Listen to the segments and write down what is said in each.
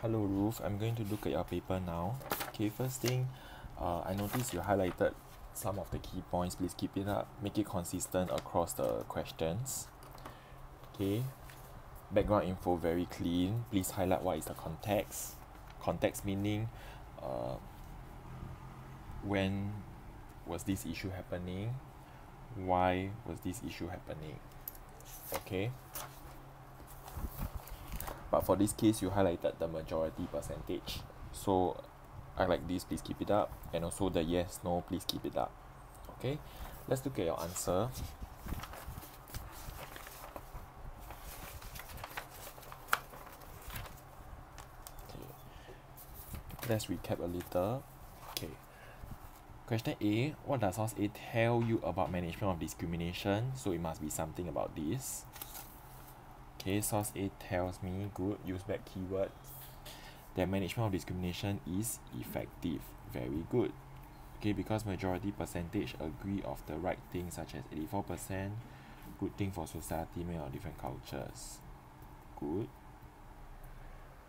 Hello Ruth, I'm going to look at your paper now. Okay, first thing, I noticed you highlighted some of the key points. Please keep it up, make it consistent across the questions. Okay, background info very clean. Please highlight what is the context. Context meaning when was this issue happening, why was this issue happening. Okay, but for this case you highlighted the majority percentage, so I like this, please keep it up, and also the yes no, please keep it up. Okay, let's look at your answer. Okay, let's recap a little. Okay, question A, what does source A tell you about management of discrimination? So it must be something about this. Okay, source A tells me, good, use back keyword, that management of discrimination is effective. Very good. Okay, because majority percentage agree of the right thing, such as 84%, good thing for society made of different cultures. Good.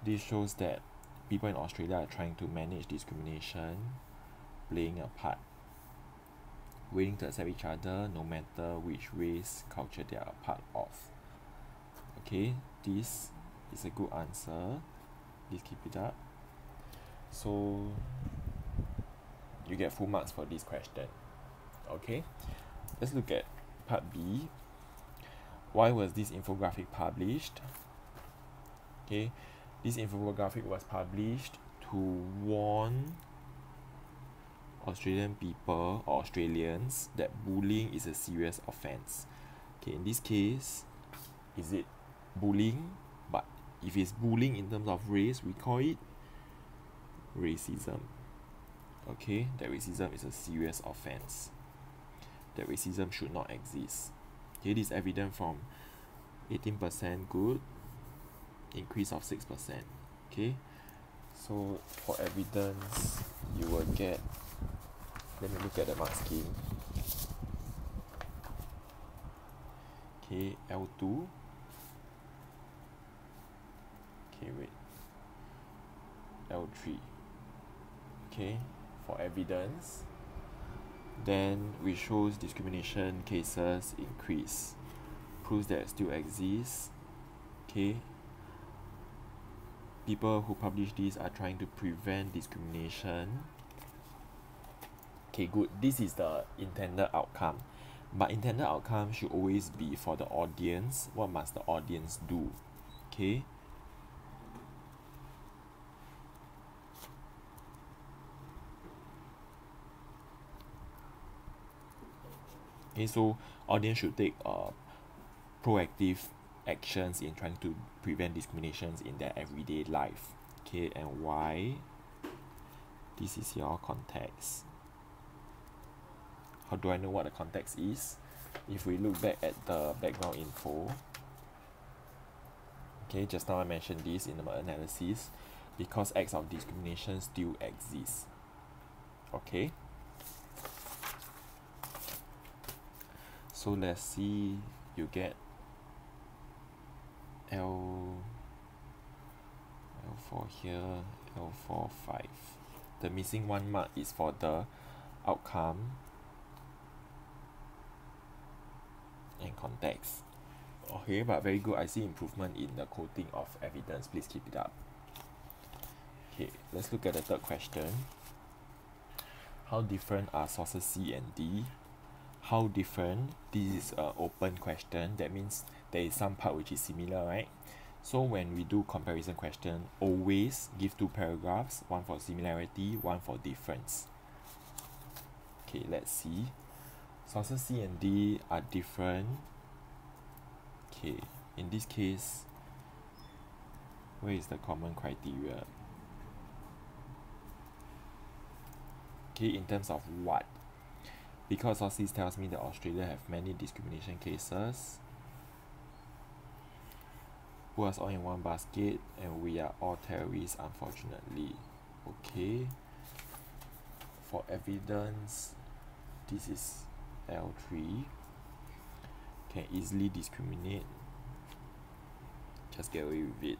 This shows that people in Australia are trying to manage discrimination, playing a part, willing to accept each other no matter which race, culture they are a part of. Okay, this is a good answer. Please keep it up. So you get full marks for this question. Okay, let's look at part B. Why was this infographic published? Okay, this infographic was published to warn Australian people or Australians that bullying is a serious offense. Okay, in this case, is it bullying? But if it's bullying in terms of race, we call it racism. Okay, that racism is a serious offense. That racism should not exist. Okay, this is evident from 18% good, increase of 6%. Okay, so for evidence, you will get, let me look at the mark scheme. Okay, L2. Okay, wait. L3. Okay, for evidence, then which shows discrimination cases increase, proves that it still exists. Okay, people who publish this are trying to prevent discrimination. Okay, good, this is the intended outcome, but intended outcome should always be for the audience. What must the audience do? Okay, so audience should take proactive actions in trying to prevent discriminations in their everyday life. Okay, and why? This is your context. How do I know what the context is? If we look back at the background info, okay, just now I mentioned this in the analysis, because acts of discrimination still exist. Okay, so let's see, you get L4 here, L4 5. The missing 1 mark is for the outcome and context. Okay, but very good. I see improvement in the quoting of evidence. Please keep it up. Okay, let's look at the third question. How different are sources C and D? How different? This is an open question. That means there is some part which is similar, right? So when we do comparison question, always give 2 paragraphs, one for similarity, one for difference. Okay, let's see. Sources C and D are different. Okay, in this case, where is the common criteria? Okay, in terms of what? Because sources tells me that Australia have many discrimination cases, put us all in one basket, and we are all terrorists, unfortunately. Okay, for evidence, this is L3. Can easily discriminate, just get away with it.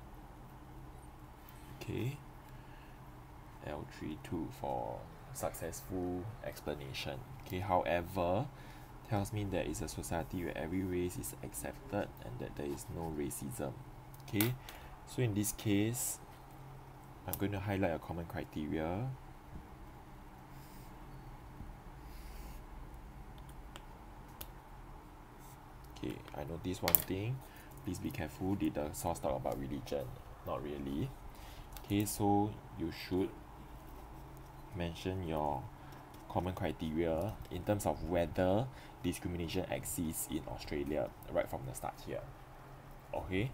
Okay, L32 for successful explanation. Okay, however, tells me there is a society where every race is accepted and that there is no racism. Okay, so in this case, I'm going to highlight a common criteria. Okay, I noticed one thing. Please be careful. Did the source talk about religion? Not really. Okay, so you should mention your common criteria in terms of whether discrimination exists in Australia right from the start here. Okay,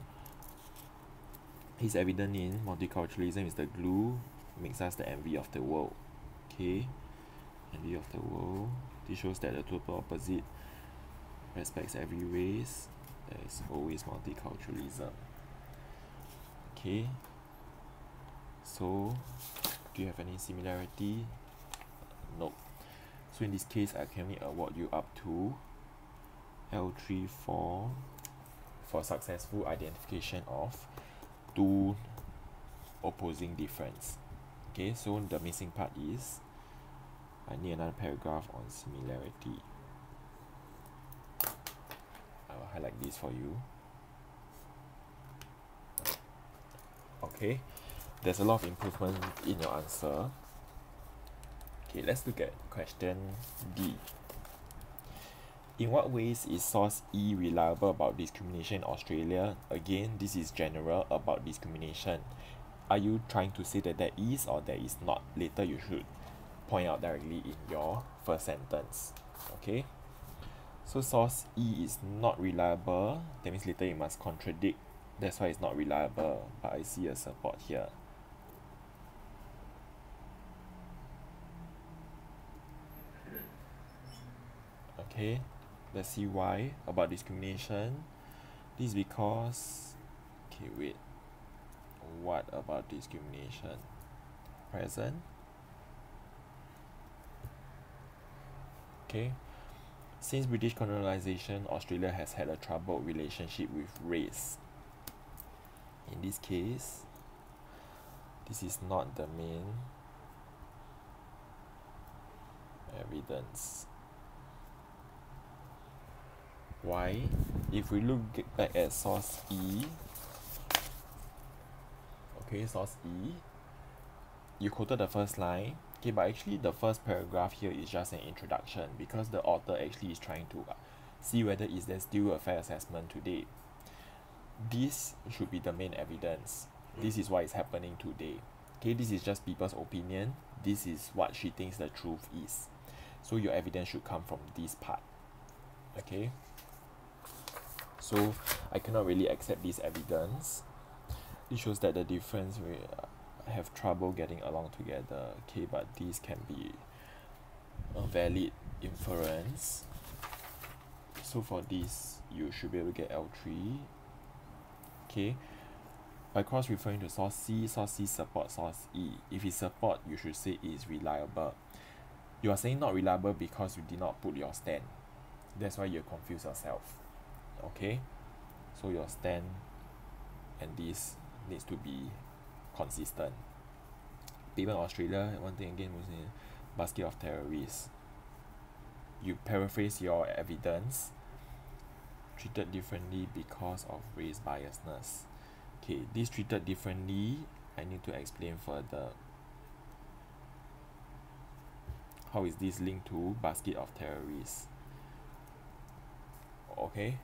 it's evident in multiculturalism is the glue, makes us the envy of the world. Okay, envy of the world. This shows that the total opposite respects every race. There is always multiculturalism. Okay, so do you have any similarity? Nope. So in this case, I can only award you up to L34 for successful identification of two opposing difference. Okay, so the missing part is I need another paragraph on similarity. I will highlight this for you. Okay, there's a lot of improvement in your answer. Okay, let's look at question D. In what ways is source E reliable about discrimination in Australia? Again, this is general about discrimination. Are you trying to say that there is or there is not? Later you should point out directly in your first sentence. Okay, so source E is not reliable. That means later you must contradict. That's why it's not reliable. But I see a support here. Okay, let's see why about discrimination. This is because, okay, wait, what about discrimination? Present. Okay, since British colonization, Australia has had a troubled relationship with race. In this case, this is not the main evidence. Why? If we look back at source E, okay, source E, you quoted the first line, okay, but actually the first paragraph here is just an introduction because the author actually is trying to see whether is there still a fair assessment today. This should be the main evidence. This is what is happening today. Okay, this is just people's opinion. This is what she thinks the truth is. So your evidence should come from this part. Okay, so I cannot really accept this evidence. It shows that the difference we have trouble getting along together. Okay, but this can be a valid inference. So for this, you should be able to get L3. Okay, by cross referring to source C supports source E. If it support, you should say it is reliable. You are saying not reliable because you did not put your stand. That's why you confuse yourself. Okay, so your stand and this needs to be consistent. People in Australia, one thing again was in basket of terrorists. You paraphrase your evidence, treated differently because of race biasness. Okay, this treated differently, I need to explain further. How is this linked to basket of terrorists? Okay,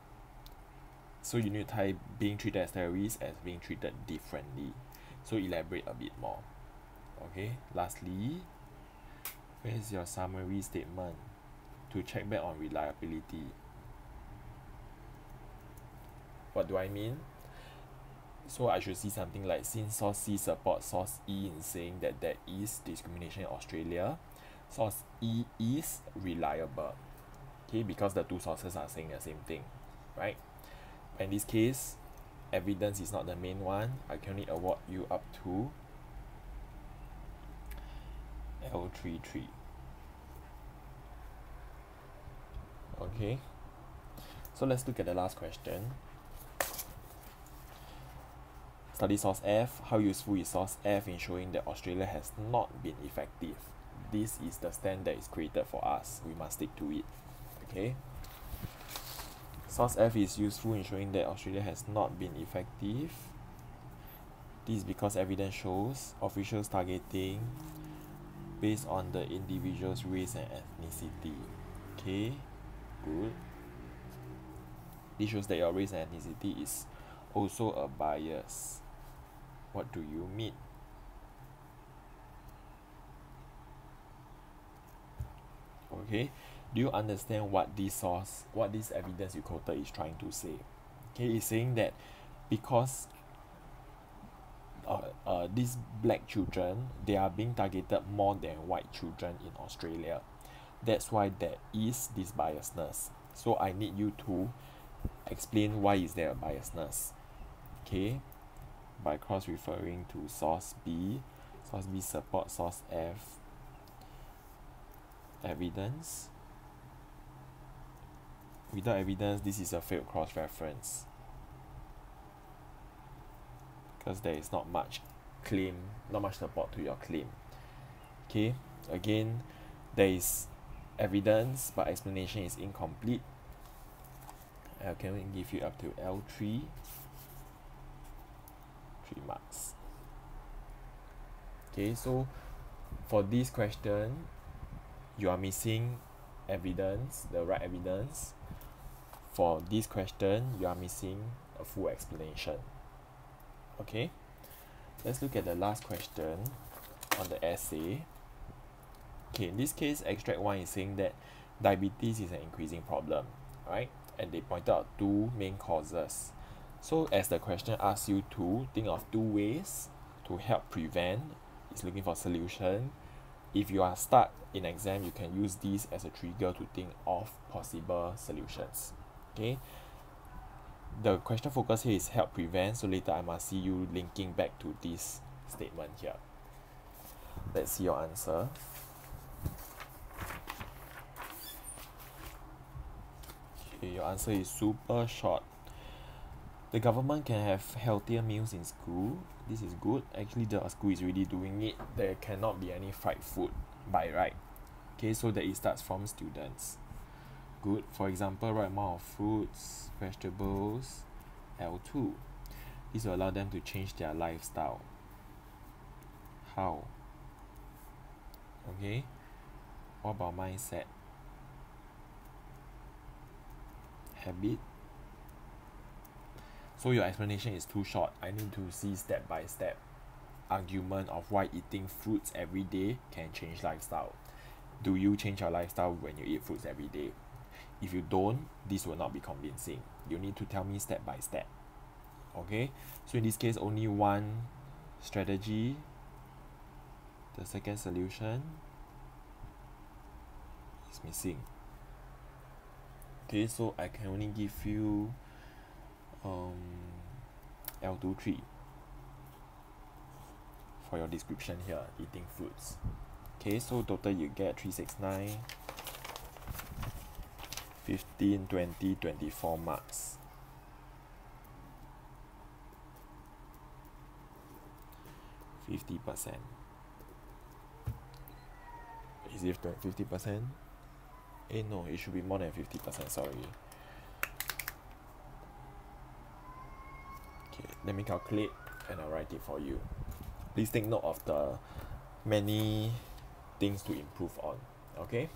so you need to tie being treated as terrorists as being treated differently. So elaborate a bit more. Okay, lastly, where is your summary statement to check back on reliability? What do I mean? So I should see something like, since source C supports source E in saying that there is discrimination in Australia, source E is reliable. Okay, because the two sources are saying the same thing, right? In this case, evidence is not the main one. I can only award you up to L33. Okay, so let's look at the last question. study source F. How useful is source F in showing that Australia has not been effective? This is the stand that is created for us. We must stick to it. Okay. Source F is useful in showing that Australia has not been effective. This is because evidence shows officials targeting based on the individual's race and ethnicity. Okay, good. This shows that your race and ethnicity is also a bias. What do you mean? Okay, do you understand what this evidence you quoted is trying to say? Okay, it's saying that because these black children, they are being targeted more than white children in Australia. That's why there is this biasness. So I need you to explain why is there a biasness. Okay, by cross-referring to source B. Source B supports source F evidence. Without evidence, this is a failed cross-reference, because there is not much support to your claim. Okay, again, there is evidence but explanation is incomplete. I can only give you up to L3, 3 marks. Okay, so for this question, you are missing evidence, the right evidence. For this question, you are missing a full explanation. Okay, let's look at the last question on the essay. Okay, in this case, extract 1 is saying that diabetes is an increasing problem, right? And they pointed out 2 main causes. So as the question asks you to think of 2 ways to help prevent, it's looking for solution. If you are stuck in exam, you can use this as a trigger to think of possible solutions. Okay, the question focus here is help prevent, so later I must see you linking back to this statement here. Let's see your answer. Okay, your answer is super short. The government can have healthier meals in school. This is good. Actually, the school is really doing it. There cannot be any fried food by right. Okay, so that it starts from students. Good. For example, right amount of fruits, vegetables, L2. This will allow them to change their lifestyle. How? Okay. What about mindset? Habit. So your explanation is too short. I need to see step by step argument of why eating fruits every day can change lifestyle. Do you change your lifestyle when you eat fruits every day? If you don't, this will not be convincing. You need to tell me step by step. Okay, so in this case, only one strategy. The second solution is missing. Okay, so I can only give you L23 for your description here, eating fruits. Okay, so total you get 3, 6, 9, 15, 20, 24 marks. %. Is it 50%? No, it should be more than 50%, sorry. Okay, let me calculate and I'll write it for you. Please take note of the many things to improve on. Okay.